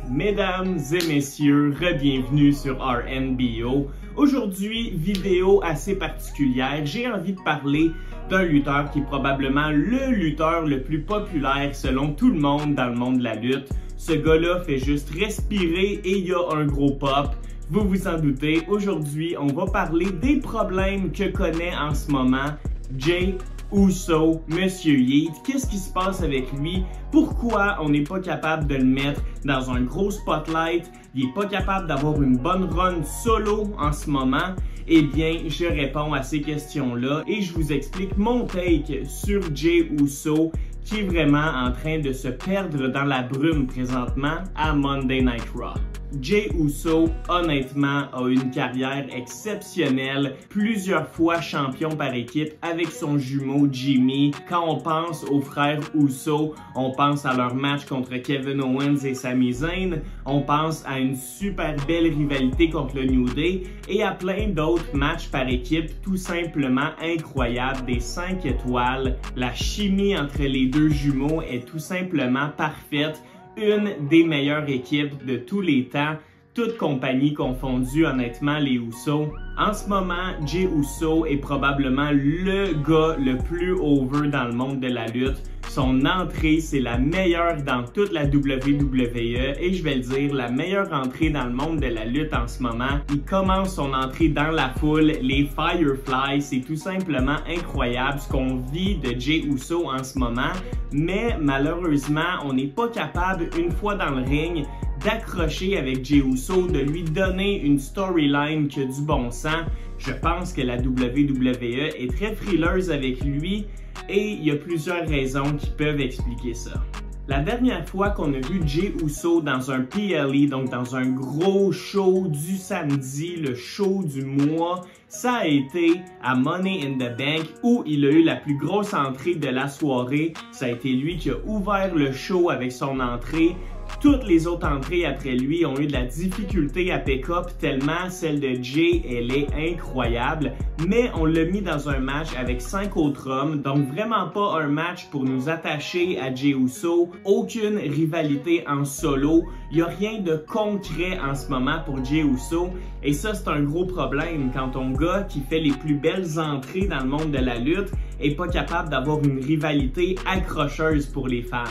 Mesdames et messieurs, re-bienvenue sur RNBO. Aujourd'hui, vidéo assez particulière. J'ai envie de parler d'un lutteur qui est probablement le lutteur le plus populaire selon tout le monde dans le monde de la lutte. Ce gars-là fait juste respirer et il y a un gros pop. Vous vous en doutez, aujourd'hui, on va parler des problèmes que connaît en ce moment Jey Uso, Monsieur Yeet. Qu'est-ce qui se passe avec lui? Pourquoi on n'est pas capable de le mettre dans un gros spotlight? Il n'est pas capable d'avoir une bonne run solo en ce moment? Eh bien, je réponds à ces questions-là et je vous explique mon take sur Jey Uso qui est vraiment en train de se perdre dans la brume présentement à Monday Night Raw. Jey Uso, honnêtement, a une carrière exceptionnelle, plusieurs fois champion par équipe avec son jumeau Jimmy. Quand on pense aux frères Uso, on pense à leur match contre Kevin Owens et Sami Zayn, on pense à une super belle rivalité contre le New Day et à plein d'autres matchs par équipe tout simplement incroyables, des 5 étoiles. La chimie entre les deux jumeaux est tout simplement parfaite. Une des meilleures équipes de tous les temps, toutes compagnies confondues, honnêtement, les Usos. En ce moment, Jey Uso est probablement le gars le plus over dans le monde de la lutte. Son entrée, c'est la meilleure dans toute la WWE et je vais le dire, la meilleure entrée dans le monde de la lutte en ce moment. Il commence son entrée dans la foule, les Fireflies, c'est tout simplement incroyable ce qu'on vit de Jey Uso en ce moment. Mais malheureusement, on n'est pas capable, une fois dans le ring, d'accrocher avec Jey Uso, de lui donner une storyline qui a du bon sens. Je pense que la WWE est très frileuse avec lui et il y a plusieurs raisons qui peuvent expliquer ça. La dernière fois qu'on a vu Jey Uso dans un PLE, donc dans un gros show du samedi, le show du mois, ça a été à Money in the Bank où il a eu la plus grosse entrée de la soirée. Ça a été lui qui a ouvert le show avec son entrée. Toutes les autres entrées après lui ont eu de la difficulté à pick-up tellement celle de Jey, elle est incroyable. Mais on l'a mis dans un match avec 5 autres hommes, donc vraiment pas un match pour nous attacher à Jey Uso. Aucune rivalité en solo. Il n'y a rien de concret en ce moment pour Jey Uso. Et ça, c'est un gros problème quand ton gars qui fait les plus belles entrées dans le monde de la lutte est pas capable d'avoir une rivalité accrocheuse pour les fans.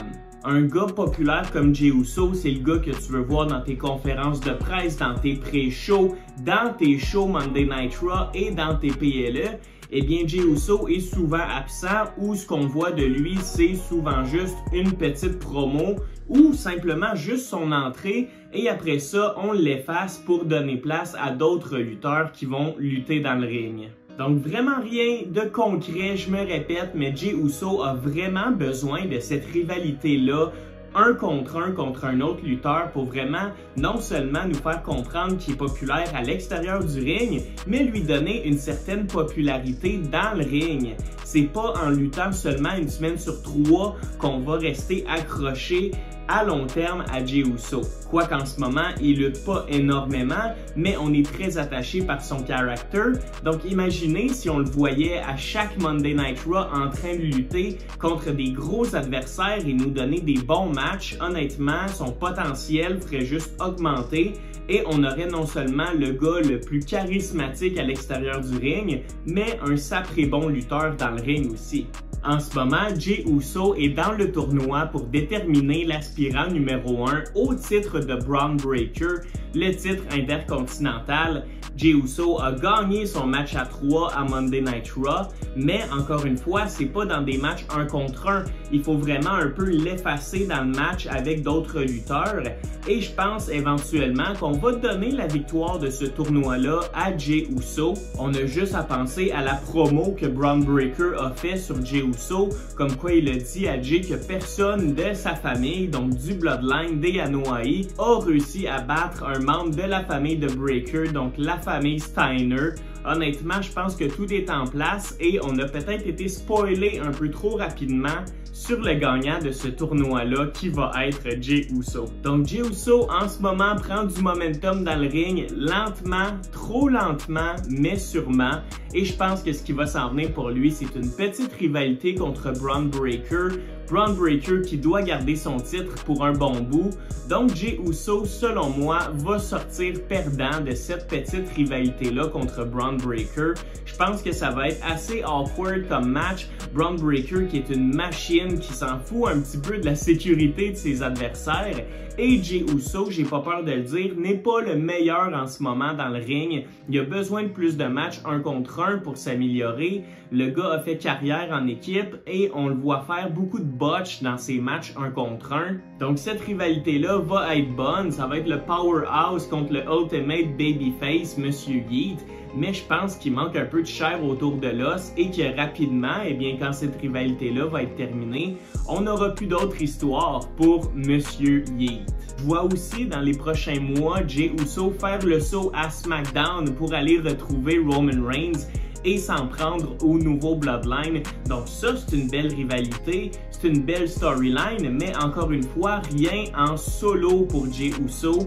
Un gars populaire comme Jey Uso, c'est le gars que tu veux voir dans tes conférences de presse, dans tes pré-shows, dans tes shows Monday Night Raw et dans tes PLE. Eh bien, Jey Uso est souvent absent ou ce qu'on voit de lui, c'est souvent juste une petite promo ou simplement juste son entrée et après ça, on l'efface pour donner place à d'autres lutteurs qui vont lutter dans le ring. Donc vraiment rien de concret, je me répète, mais Jey Uso a vraiment besoin de cette rivalité-là, un contre un autre lutteur pour vraiment non seulement nous faire comprendre qu'il est populaire à l'extérieur du ring, mais lui donner une certaine popularité dans le ring. C'est pas en luttant seulement une semaine sur 3 qu'on va rester accroché à long terme à Jey Uso. Quoiqu'en ce moment, il lutte pas énormément, mais on est très attaché par son caractère. Donc imaginez si on le voyait à chaque Monday Night Raw en train de lutter contre des gros adversaires et nous donner des bons matchs. Honnêtement, son potentiel ferait juste augmenter et on aurait non seulement le gars le plus charismatique à l'extérieur du ring, mais un sacré bon lutteur dans le ring aussi. En ce moment, Jey Uso est dans le tournoi pour déterminer l'aspirant numéro 1 au titre de Bron Breakker, le titre intercontinental. Jey Uso a gagné son match à 3 à Monday Night Raw, mais encore une fois, c'est pas dans des matchs 1 contre 1. Il faut vraiment un peu l'effacer dans le match avec d'autres lutteurs. Et je pense éventuellement qu'on va donner la victoire de ce tournoi-là à Jey Uso. On a juste à penser à la promo que Bron Breakker a fait sur Jey Uso, comme quoi il a dit à Jey que personne de sa famille, donc du Bloodline des Anoa'i, a réussi à battre un membre de la famille de Breakker, donc la famille Steiner. Honnêtement, je pense que tout est en place et on a peut-être été spoilé un peu trop rapidement sur le gagnant de ce tournoi-là qui va être Jey Uso. Donc Jey Uso en ce moment prend du momentum dans le ring lentement, trop lentement, mais sûrement. Et je pense que ce qui va s'en venir pour lui, c'est une petite rivalité contre Bron Breakker Bron Breakker qui doit garder son titre pour un bon bout. Donc Jey Uso, selon moi, va sortir perdant de cette petite rivalité-là contre Bron Breakker. Je pense que ça va être assez awkward comme match. Bron Breakker qui est une machine qui s'en fout un petit peu de la sécurité de ses adversaires. Et Jey Uso, j'ai pas peur de le dire, n'est pas le meilleur en ce moment dans le ring. Il a besoin de plus de matchs 1 contre 1 pour s'améliorer. Le gars a fait carrière en équipe et on le voit faire beaucoup de botches dans ses matchs 1 contre 1. Donc cette rivalité-là va être bonne. Ça va être le Powerhouse contre le Ultimate Babyface, Monsieur Yeet. Mais je pense qu'il manque un peu de chair autour de l'os et que rapidement, eh bien, quand cette rivalité-là va être terminée, on n'aura plus d'autres histoires pour Monsieur Yeet. Je vois aussi dans les prochains mois Jey Uso faire le saut à SmackDown pour aller retrouver Roman Reigns et s'en prendre au nouveau Bloodline. Donc ça, c'est une belle rivalité, c'est une belle storyline, mais encore une fois, rien en solo pour Jey Uso.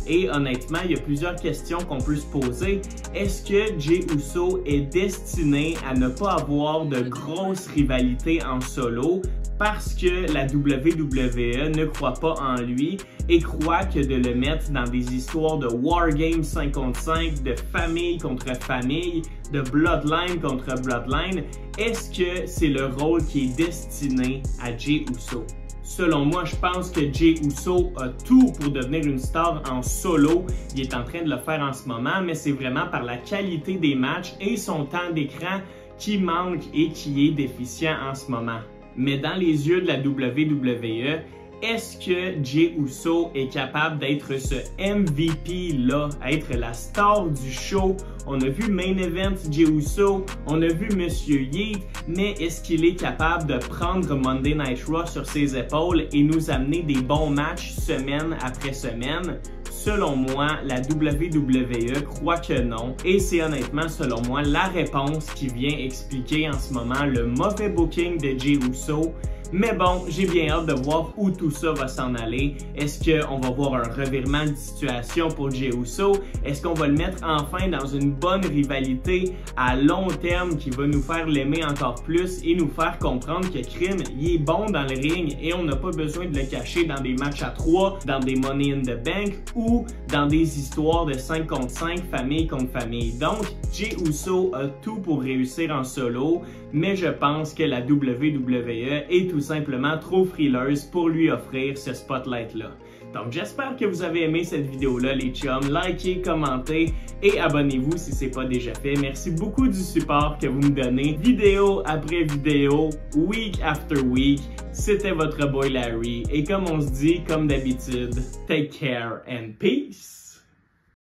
Et honnêtement, il y a plusieurs questions qu'on peut se poser. Est-ce que Jey Uso est destiné à ne pas avoir de grosses rivalités en solo parce que la WWE ne croit pas en lui et croit que de le mettre dans des histoires de Wargames 5 contre 5, de famille contre famille, de Bloodline contre Bloodline, est-ce que c'est le rôle qui est destiné à Jey Uso? Selon moi, je pense que Jey Uso a tout pour devenir une star en solo. Il est en train de le faire en ce moment, mais c'est vraiment par la qualité des matchs et son temps d'écran qui manque et qui est déficient en ce moment. Mais dans les yeux de la WWE, est-ce que Jey Uso est capable d'être ce MVP-là, être la star du show? On a vu Main Event Jey Uso, on a vu Monsieur Yeet, mais est-ce qu'il est capable de prendre Monday Night Raw sur ses épaules et nous amener des bons matchs semaine après semaine? Selon moi, la WWE croit que non, et c'est honnêtement, selon moi, la réponse qui vient expliquer en ce moment le mauvais booking de Jey Uso. Mais bon, j'ai bien hâte de voir où tout ça va s'en aller. Est-ce qu'on va voir un revirement de situation pour Jey Uso? Est-ce qu'on va le mettre enfin dans une bonne rivalité à long terme qui va nous faire l'aimer encore plus et nous faire comprendre que Crime, il est bon dans le ring et on n'a pas besoin de le cacher dans des matchs à 3, dans des Money in the Bank ou dans des histoires de 5 contre 5, famille contre famille. Donc, Jey Uso a tout pour réussir en solo, mais je pense que la WWE est tout simplement trop frileuse pour lui offrir ce spotlight-là. Donc j'espère que vous avez aimé cette vidéo-là les chums, likez, commentez et abonnez-vous si ce n'est pas déjà fait. Merci beaucoup du support que vous me donnez, vidéo après vidéo, week after week. C'était votre boy Larry et comme on se dit, comme d'habitude, take care and peace!